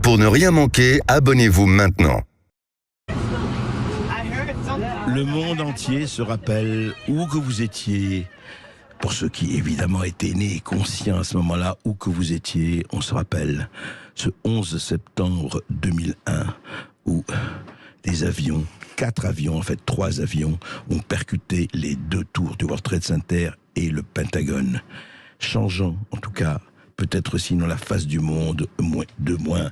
Pour ne rien manquer, abonnez-vous maintenant. Le monde entier se rappelle où que vous étiez. Pour ceux qui évidemment étaient nés et conscients à ce moment-là, où que vous étiez, on se rappelle ce 11 septembre 2001 où des avions, 4 avions, en fait 3 avions, ont percuté les 2 tours du World Trade Center et le Pentagone, changeant en tout cas peut-être sinon la face du monde, de moins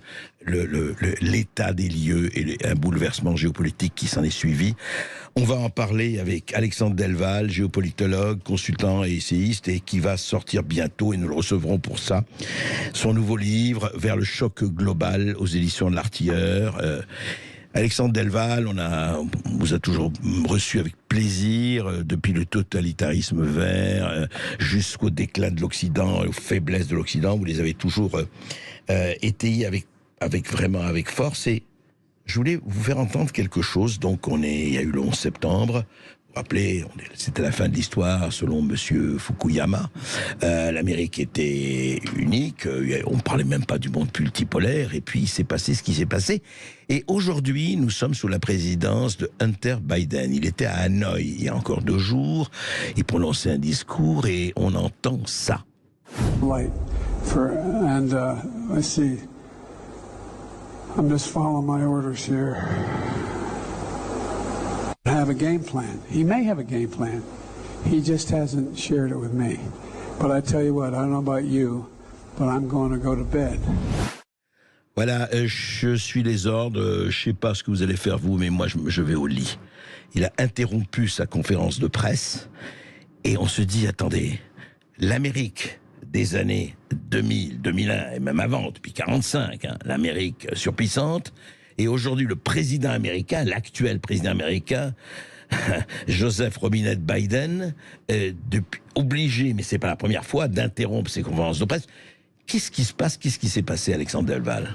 l'état des lieux et un bouleversement géopolitique qui s'en est suivi. On va en parler avec Alexandre Delval, géopolitologue, consultant et essayiste, et qui va sortir bientôt, et nous le recevrons pour ça, son nouveau livre, Vers le choc global, aux éditions de l'Artilleur. Alexandre Delval, on vous a toujours reçu avec plaisir, depuis le totalitarisme vert jusqu'au déclin de l'Occident, aux faiblesses de l'Occident. Vous les avez toujours étayés vraiment avec force. Et je voulais vous faire entendre quelque chose. Donc il y a eu le 11 septembre. Vous vous rappelez, c'était la fin de l'histoire selon Monsieur Fukuyama. L'Amérique était unique, on ne parlait même pas du monde multipolaire, et puis il s'est passé ce qui s'est passé. Et aujourd'hui, nous sommes sous la présidence de Hunter Biden. Il était à Hanoï il y a encore 2 jours, il prononçait un discours et on entend ça. Let's see. I'm just following my orders here. Have a game plan. He may have a game plan. He just hasn't shared it with me. But I tell you what, I don't know about you, but I'm going to go to bed. Voilà, je suis les ordres, je sais pas ce que vous allez faire vous, mais moi je vais au lit. Il a interrompu sa conférence de presse et on se dit, attendez, l'Amérique des années 2000, 2001 et même avant, depuis 1945, l'Amérique surpuissante. Et aujourd'hui, le président américain, l'actuel président américain, Joseph Robinette Biden, obligé, mais c'est pas la première fois, d'interrompre ses conférences de presse. Qu'est-ce qui se passe? Qu'est-ce qui s'est passé, Alexandre Delval?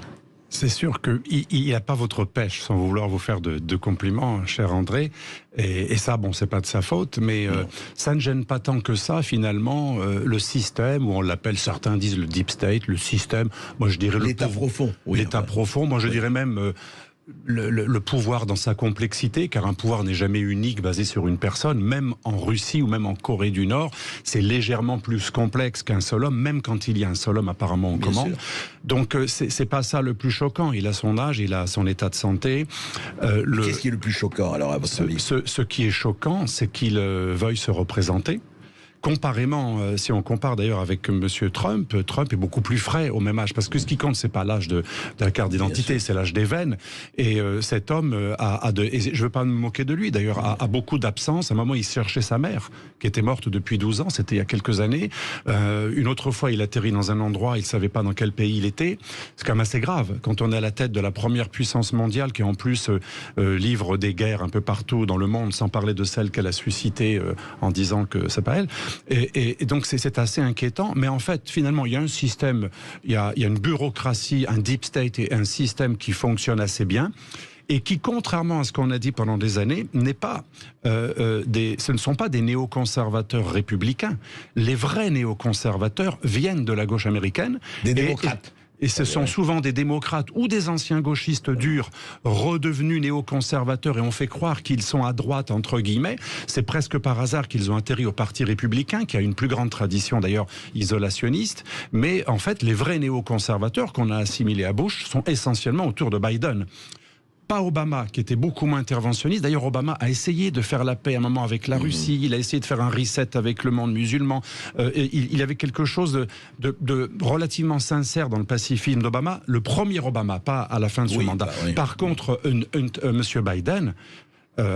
C'est sûr qu'il n'a pas votre pêche, sans vouloir vous faire de compliments, cher André. Et ça, bon, c'est pas de sa faute, mais ça ne gêne pas tant que ça, finalement, le système, ou on l'appelle, certains disent le deep state, le système, moi je dirais... L'état profond. Oui, l'état profond, moi je dirais même... Le pouvoir dans sa complexité, car un pouvoir n'est jamais unique basé sur une personne, même en Russie ou même en Corée du Nord, c'est légèrement plus complexe qu'un seul homme, même quand il y a un seul homme apparemment en commande. Donc c'est pas ça le plus choquant, il a son âge, il a son état de santé. Qu'est-ce qui est le plus choquant alors à votre avis? Ce qui est choquant, c'est qu'il veuille se représenter. Comparément, si on compare d'ailleurs avec Monsieur Trump est beaucoup plus frais au même âge, parce que ce qui compte, c'est pas l'âge de la carte d'identité, c'est l'âge des veines. Et cet homme et je veux pas me moquer de lui d'ailleurs, a beaucoup d'absence. À un moment, il cherchait sa mère, qui était morte depuis 12 ans, c'était il y a quelques années. Une autre fois, il atterrit dans un endroit, il savait pas dans quel pays il était. C'est quand même assez grave, quand on est à la tête de la première puissance mondiale, qui en plus livre des guerres un peu partout dans le monde, sans parler de celle qu'elle a suscitée en disant que c'est pas elle. Et donc c'est assez inquiétant, mais en fait finalement il y a un système, il y a une bureaucratie, un deep state et un système qui fonctionne assez bien et qui, contrairement à ce qu'on a dit pendant des années, n'est pas ce ne sont pas des néoconservateurs républicains. Les vrais néoconservateurs viennent de la gauche américaine. Des démocrates. Et ce sont souvent des démocrates ou des anciens gauchistes durs redevenus néoconservateurs et on fait croire qu'ils sont à droite, entre guillemets. C'est presque par hasard qu'ils ont atterri au Parti républicain, qui a une plus grande tradition d'ailleurs isolationniste. Mais en fait, les vrais néoconservateurs qu'on a assimilés à Bush sont essentiellement autour de Biden. Pas Obama, qui était beaucoup moins interventionniste. D'ailleurs, Obama a essayé de faire la paix à un moment avec la Russie. Il a essayé de faire un reset avec le monde musulman. Il avait quelque chose de relativement sincère dans le pacifisme d'Obama. Le premier Obama, pas à la fin de son mandat. Par contre, Monsieur Biden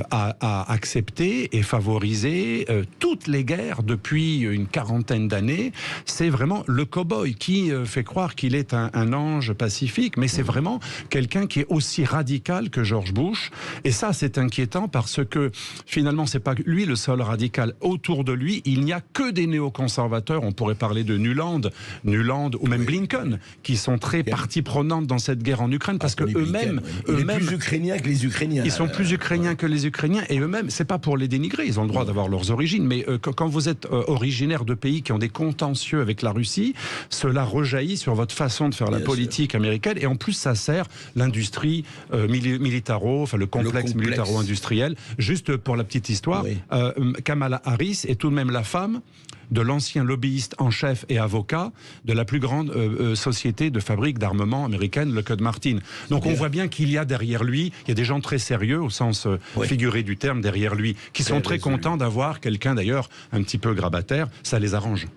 a accepté et favorisé toutes les guerres depuis une quarantaine d'années. C'est vraiment le cow-boy qui fait croire qu'il est un ange pacifique, mais c'est vraiment quelqu'un qui est aussi radical que George Bush. Et ça, c'est inquiétant parce que finalement, c'est pas lui le seul radical. Autour de lui, il n'y a que des néoconservateurs. On pourrait parler de Nuland ou même Blinken, qui sont très partie prenante dans cette guerre en Ukraine parce que eux-mêmes, il est plus ukrainien que les Ukrainiens. Ils sont plus ukrainiens que que les Ukrainiens, et eux-mêmes, c'est pas pour les dénigrer, ils ont le droit d'avoir leurs origines, mais quand vous êtes originaire de pays qui ont des contentieux avec la Russie, cela rejaillit sur votre façon de faire la politique américaine, et en plus ça sert l'industrie enfin le complexe militaro-industriel. Juste pour la petite histoire, Kamala Harris est tout de même la femme de l'ancien lobbyiste en chef et avocat de la plus grande société de fabrique d'armement américaine, Lockheed Martin. Donc on voit bien qu'il y a derrière lui, il y a des gens très sérieux au sens figuré du terme derrière lui, qui sont très contents d'avoir quelqu'un d'ailleurs un petit peu grabataire, ça les arrange.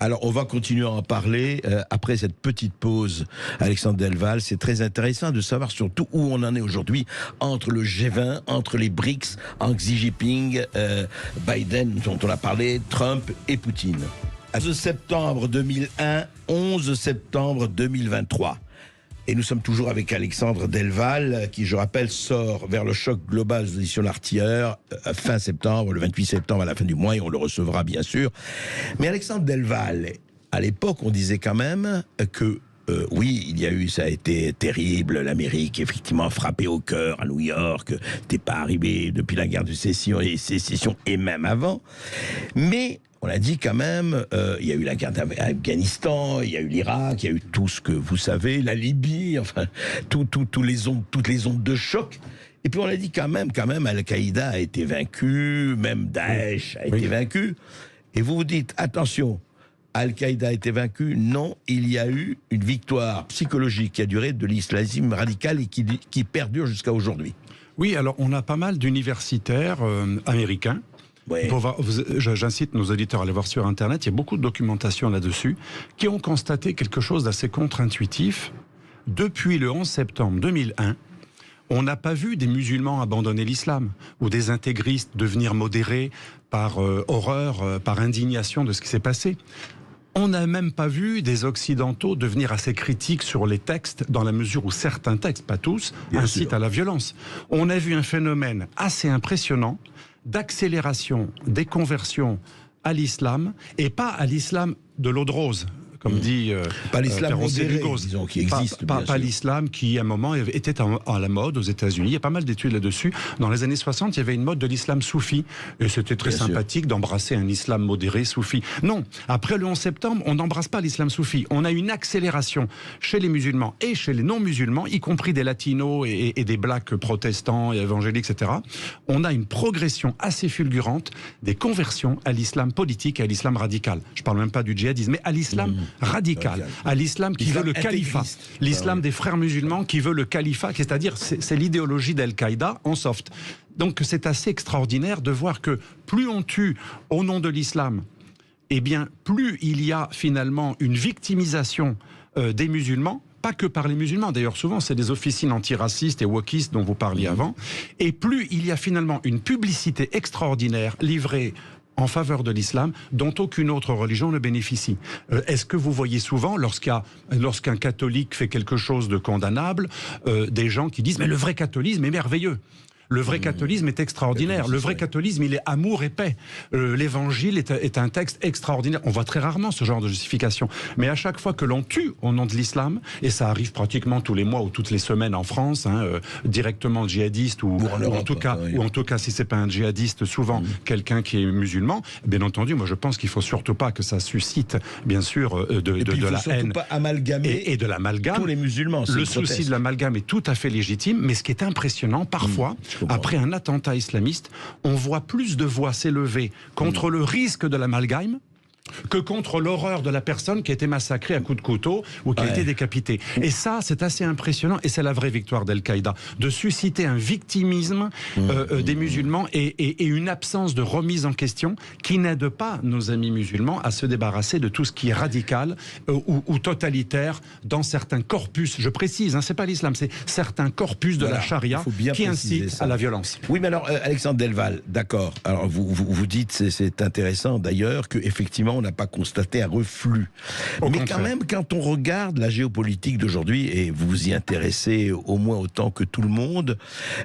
Alors, on va continuer à en parler après cette petite pause. Alexandre Delval, c'est très intéressant de savoir surtout où on en est aujourd'hui entre le G20, entre les BRICS, entre Xi Jinping, Biden, dont on a parlé, Trump et Poutine. 11 septembre 2001, 11 septembre 2023. Et nous sommes toujours avec Alexandre Delval, qui, je rappelle, sort vers le choc global aux éditions L'Artilleur fin septembre, le 28 septembre à la fin du mois, et on le recevra bien sûr. Mais Alexandre Delval, à l'époque, on disait quand même que oui, ça a été terrible, l'Amérique effectivement frappée au cœur à New York, c'était pas arrivé depuis la guerre de sécession et même avant, mais on a dit quand même, il y a eu la guerre d'Afghanistan, il y a eu l'Irak, il y a eu tout ce que vous savez, la Libye, enfin, toutes les ondes de choc. Et puis on a dit quand même, Al-Qaïda a été vaincu, même Daesh a été vaincu. Et vous vous dites, attention, Al-Qaïda a été vaincu. Non, il y a eu une victoire psychologique qui a duré de l'islamisme radical et qui perdure jusqu'à aujourd'hui. Oui, alors on a pas mal d'universitaires américains. Ouais. J'incite nos auditeurs à aller voir sur Internet, il y a beaucoup de documentation là-dessus, qui ont constaté quelque chose d'assez contre-intuitif. Depuis le 11 septembre 2001, on n'a pas vu des musulmans abandonner l'islam, ou des intégristes devenir modérés par horreur, par indignation de ce qui s'est passé. On n'a même pas vu des Occidentaux devenir assez critiques sur les textes, dans la mesure où certains textes, pas tous, incitent à la violence. On a vu un phénomène assez impressionnant d'accélération des conversions à l'islam, et pas à l'islam de l'eau de rose, comme dit pas l'islam modéré, disons, qui existe. Pas l'islam qui, à un moment, était à la mode aux États-Unis. Il y a pas mal d'études là-dessus. Dans les années 60, il y avait une mode de l'islam soufi. Et c'était très sympathique d'embrasser un islam modéré soufi. Non, après le 11 septembre, on n'embrasse pas l'islam soufi. On a une accélération chez les musulmans et chez les non-musulmans, y compris des latinos et des blacks protestants et évangéliques, etc. On a une progression assez fulgurante des conversions à l'islam politique et à l'islam radical. Je ne parle même pas du djihadisme, mais à l'islam radical, à l'islam qui veut le califat, l'islam des frères musulmans qui veut le califat, c'est-à-dire c'est l'idéologie d'Al-Qaïda en soft. Donc c'est assez extraordinaire de voir que plus on tue au nom de l'islam, eh bien plus il y a finalement une victimisation des musulmans, pas que par les musulmans, d'ailleurs souvent c'est des officines antiracistes et wokistes dont vous parliez avant, et plus il y a finalement une publicité extraordinaire livrée en faveur de l'islam, dont aucune autre religion ne bénéficie. Est-ce que vous voyez souvent, lorsqu'un catholique fait quelque chose de condamnable, des gens qui disent « mais le vrai catholisme est merveilleux ». Le vrai catholisme est extraordinaire. Le vrai catholisme, il est amour et paix. L'évangile est un texte extraordinaire. On voit très rarement ce genre de justification. Mais à chaque fois que l'on tue au nom de l'islam, et ça arrive pratiquement tous les mois ou toutes les semaines en France, directement djihadiste ou en tout cas si c'est pas un djihadiste, souvent quelqu'un qui est musulman, bien entendu, moi je pense qu'il faut surtout pas que ça suscite, bien sûr, de la haine pas amalgamer et de l'amalgame. Tous les musulmans. Le souci de l'amalgame est tout à fait légitime, mais ce qui est impressionnant, parfois, après un attentat islamiste, on voit plus de voix s'élever contre le risque de l'amalgame que contre l'horreur de la personne qui a été massacrée à coups de couteau ou qui a été décapitée. Et ça, c'est assez impressionnant, et c'est la vraie victoire d'Al-Qaïda, de susciter un victimisme des musulmans et une absence de remise en question qui n'aide pas nos amis musulmans à se débarrasser de tout ce qui est radical ou totalitaire dans certains corpus, je précise, c'est pas l'islam, c'est certains corpus de la charia qui incitent à la violence. Oui, mais alors, Alexandre Delval, d'accord, alors vous dites, c'est intéressant d'ailleurs, qu'effectivement, on n'a pas constaté un reflux. Mais quand même, quand on regarde la géopolitique d'aujourd'hui, et vous vous y intéressez au moins autant que tout le monde,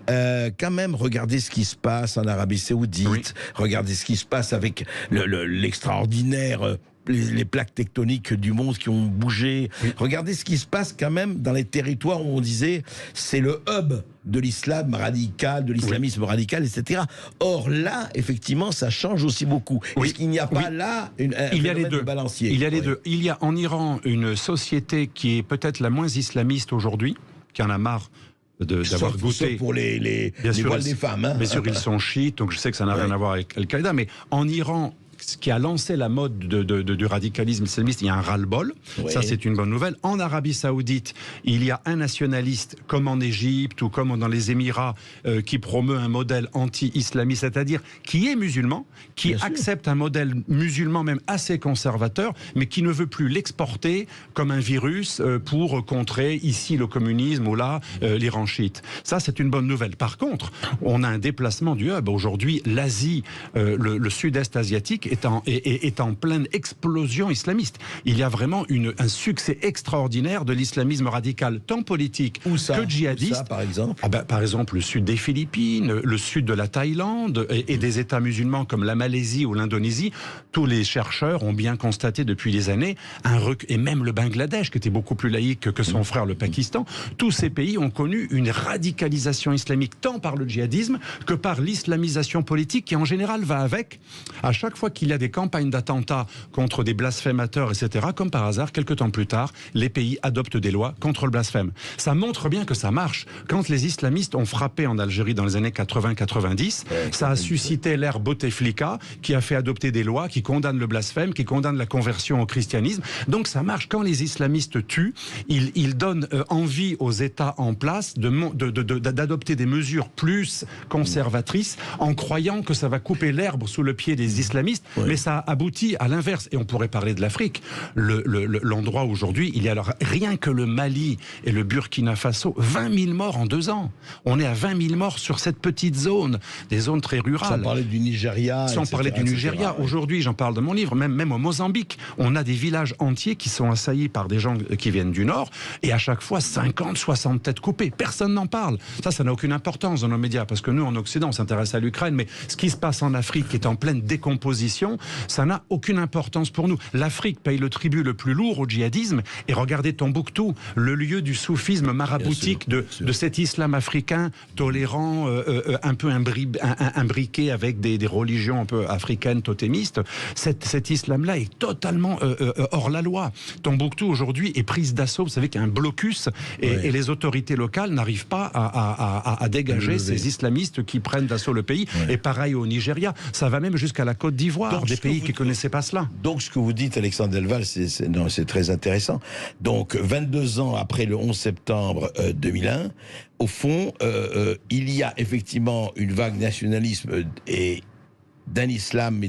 quand même, regardez ce qui se passe en Arabie Saoudite, regardez ce qui se passe avec l'extraordinaire les plaques tectoniques du monde qui ont bougé. Oui. Regardez ce qui se passe quand même dans les territoires où on disait c'est le hub de l'islam radical, de l'islamisme radical, etc. Or là, effectivement, ça change aussi beaucoup. Est-ce qu'il n'y a pas là un phénomène de balancier? Il y a les deux. Il y a en Iran une société qui est peut-être la moins islamiste aujourd'hui, qui en a marre d'avoir goûté. Pour les voiles des femmes. Hein. Bien sûr, ils sont chiites, donc je sais que ça n'a rien à voir avec Al-Qaïda, mais en Iran, ce qui a lancé la mode du radicalisme islamiste, il y a un ras-le-bol. Oui. Ça, c'est une bonne nouvelle. En Arabie Saoudite, il y a un nationaliste, comme en Égypte ou comme dans les Émirats, qui promeut un modèle anti-islamiste, c'est-à-dire qui est musulman, qui accepte un modèle musulman même assez conservateur, mais qui ne veut plus l'exporter comme un virus pour contrer ici le communisme ou là l'Iran chiite. Ça, c'est une bonne nouvelle. Par contre, on a un déplacement du hub. Aujourd'hui, l'Asie, le sud-est asiatique, est en pleine explosion islamiste. Il y a vraiment un succès extraordinaire de l'islamisme radical, tant politique que djihadiste. Où ça, par exemple par exemple, le sud des Philippines, le sud de la Thaïlande et des États musulmans comme la Malaisie ou l'Indonésie. Tous les chercheurs ont bien constaté depuis des années et même le Bangladesh, qui était beaucoup plus laïque que son frère le Pakistan. Tous ces pays ont connu une radicalisation islamique tant par le djihadisme que par l'islamisation politique qui en général va avec. À chaque fois qu'il y a des campagnes d'attentats contre des blasphémateurs, etc., comme par hasard, quelques temps plus tard, les pays adoptent des lois contre le blasphème. Ça montre bien que ça marche. Quand les islamistes ont frappé en Algérie dans les années 80-90, ça a suscité l'ère Bouteflika, qui a fait adopter des lois qui condamnent le blasphème, qui condamnent la conversion au christianisme. Donc ça marche. Quand les islamistes tuent, ils donnent envie aux États en place d'adopter des mesures plus conservatrices en croyant que ça va couper l'herbe sous le pied des islamistes. Mais ça aboutit à l'inverse. Et on pourrait parler de l'Afrique. L'endroit aujourd'hui, il y a alors rien que le Mali et le Burkina Faso, 20 000 morts en 2 ans. On est à 20 000 morts sur cette petite zone, des zones très rurales. Sans parler du Nigeria. Sans parler du Nigeria. Aujourd'hui, j'en parle dans mon livre, même au Mozambique, on a des villages entiers qui sont assaillis par des gens qui viennent du Nord, et à chaque fois, 50, 60 têtes coupées. Personne n'en parle. Ça n'a aucune importance dans nos médias, parce que nous, en Occident, on s'intéresse à l'Ukraine, mais ce qui se passe en Afrique, qui est en pleine décomposition, ça n'a aucune importance pour nous. L'Afrique paye le tribut le plus lourd au djihadisme, et regardez Tombouctou, le lieu du soufisme maraboutique de cet islam africain tolérant, un peu imbriqué avec des religions un peu africaines totémistes. Cet islam-là est totalement hors la loi. Tombouctou aujourd'hui est prise d'assaut, vous savez qu'il y a un blocus, et les autorités locales n'arrivent pas à dégager ces islamistes qui prennent d'assaut le pays. Et pareil au Nigeria, ça va même jusqu'à la Côte d'Ivoire, des pays qui ne connaissaient pas cela. Donc ce que vous dites, Alexandre Delval, c'est très intéressant. Donc 22 ans après le 11 septembre 2001, au fond, il y a effectivement une vague nationalisme et d'un islam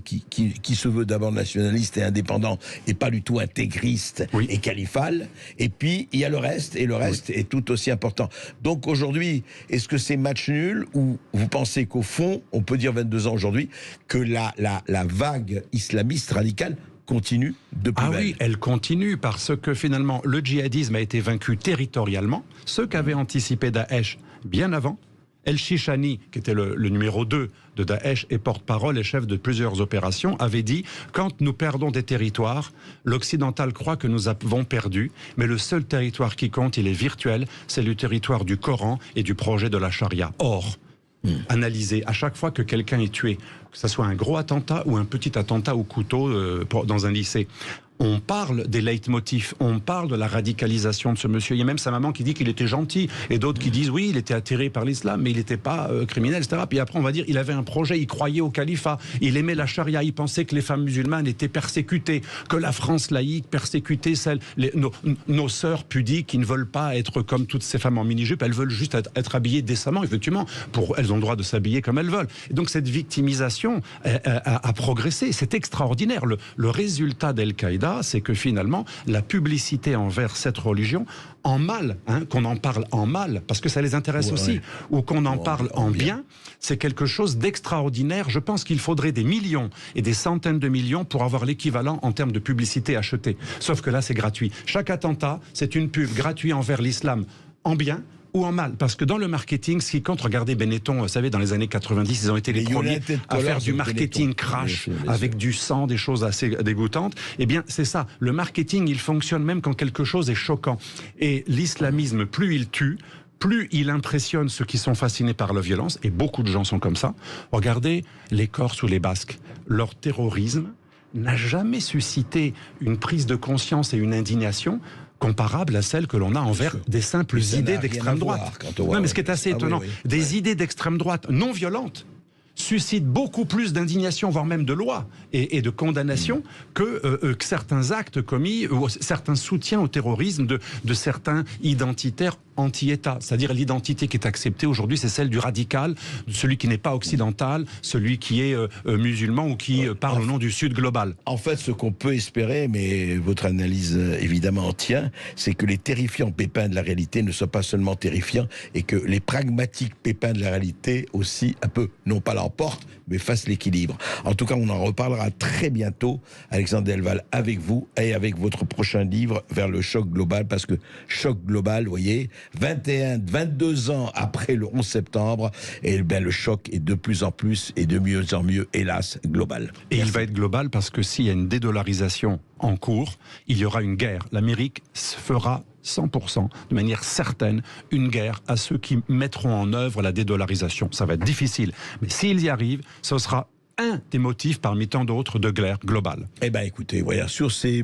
qui se veut d'abord nationaliste et indépendant et pas du tout intégriste et califal. Et puis il y a le reste, et le reste est tout aussi important. Donc aujourd'hui, est-ce que c'est match nul, ou vous pensez qu'au fond, on peut dire 22 ans aujourd'hui, que la vague islamiste radicale continue de plus belle? Oui, elle continue, parce que finalement le djihadisme a été vaincu territorialement. Ceux qu'avait anticipé Daesh bien avant, El-Shishani, qui était le numéro 2 de Daesh et porte-parole et chef de plusieurs opérations, avait dit « Quand nous perdons des territoires, l'occidental croit que nous avons perdu, mais le seul territoire qui compte, il est virtuel, c'est le territoire du Coran et du projet de la charia. » Or, analyser à chaque fois que quelqu'un est tué, que ce soit un gros attentat ou un petit attentat au couteau dans un lycée, on parle des leitmotifs, on parle de la radicalisation de ce monsieur. Il y a même sa maman qui dit qu'il était gentil, et d'autres qui disent oui, il était attiré par l'islam, mais il n'était pas criminel, etc. Puis après, on va dire, il avait un projet, il croyait au califat, il aimait la charia, il pensait que les femmes musulmanes étaient persécutées, que la France laïque persécutait nos sœurs pudiques qui ne veulent pas être comme toutes ces femmes en mini-jupe, elles veulent juste être habillées décemment, effectivement, elles ont le droit de s'habiller comme elles veulent. Et donc cette victimisation a progressé, c'est extraordinaire. Le résultat d'Al-Qaïda, c'est que finalement, la publicité envers cette religion, en mal, qu'on en parle en mal, parce que ça les intéresse aussi, ou qu'on en parle en bien, c'est quelque chose d'extraordinaire. Je pense qu'il faudrait des millions et des centaines de millions pour avoir l'équivalent en termes de publicité achetée. Sauf que là, c'est gratuit. Chaque attentat, c'est une pub gratuite envers l'islam en bien, ou en mal. Parce que dans le marketing, ce qui compte, regardez Benetton, vous savez, dans les années 90, ils ont été les premiers à faire du marketing crash, avec du sang, des choses assez dégoûtantes. Eh bien, c'est ça. Le marketing, il fonctionne même quand quelque chose est choquant. Et l'islamisme, plus il tue, plus il impressionne ceux qui sont fascinés par la violence, et beaucoup de gens sont comme ça. Regardez les Corses ou les Basques. Leur terrorisme n'a jamais suscité une prise de conscience et une indignation comparable à celle que l'on a envers des simples idées d'extrême droite. Non, mais ce qui est assez étonnant, des idées d'extrême droite non violentes suscitent beaucoup plus d'indignation, voire même de loi et de condamnation que certains actes commis ou certains soutiens au terrorisme de certains identitaires anti-État. C'est-à-dire l'identité qui est acceptée aujourd'hui, c'est celle du radical, de celui qui n'est pas occidental, celui qui est musulman ou qui parle au nom du Sud global. En fait, ce qu'on peut espérer, mais votre analyse évidemment en tient, c'est que les terrifiants pépins de la réalité ne soient pas seulement terrifiants et que les pragmatiques pépins de la réalité aussi un peu, non pas l'emportent, mais fassent l'équilibre. En tout cas, on en reparlera très bientôt, Alexandre Delval, avec vous et avec votre prochain livre, Vers le choc global, parce que choc global, vous voyez, 22 ans après le 11 septembre, et bien le choc est de plus en plus et de mieux en mieux, hélas, global. Et il va être global parce que s'il y a une dédollarisation en cours, il y aura une guerre. L'Amérique fera 100%, de manière certaine, une guerre à ceux qui mettront en œuvre la dédollarisation. Ça va être difficile, mais s'ils y arrivent, ce sera un des motifs parmi tant d'autres de guerre globale. Eh bien écoutez, voilà, sur ces mots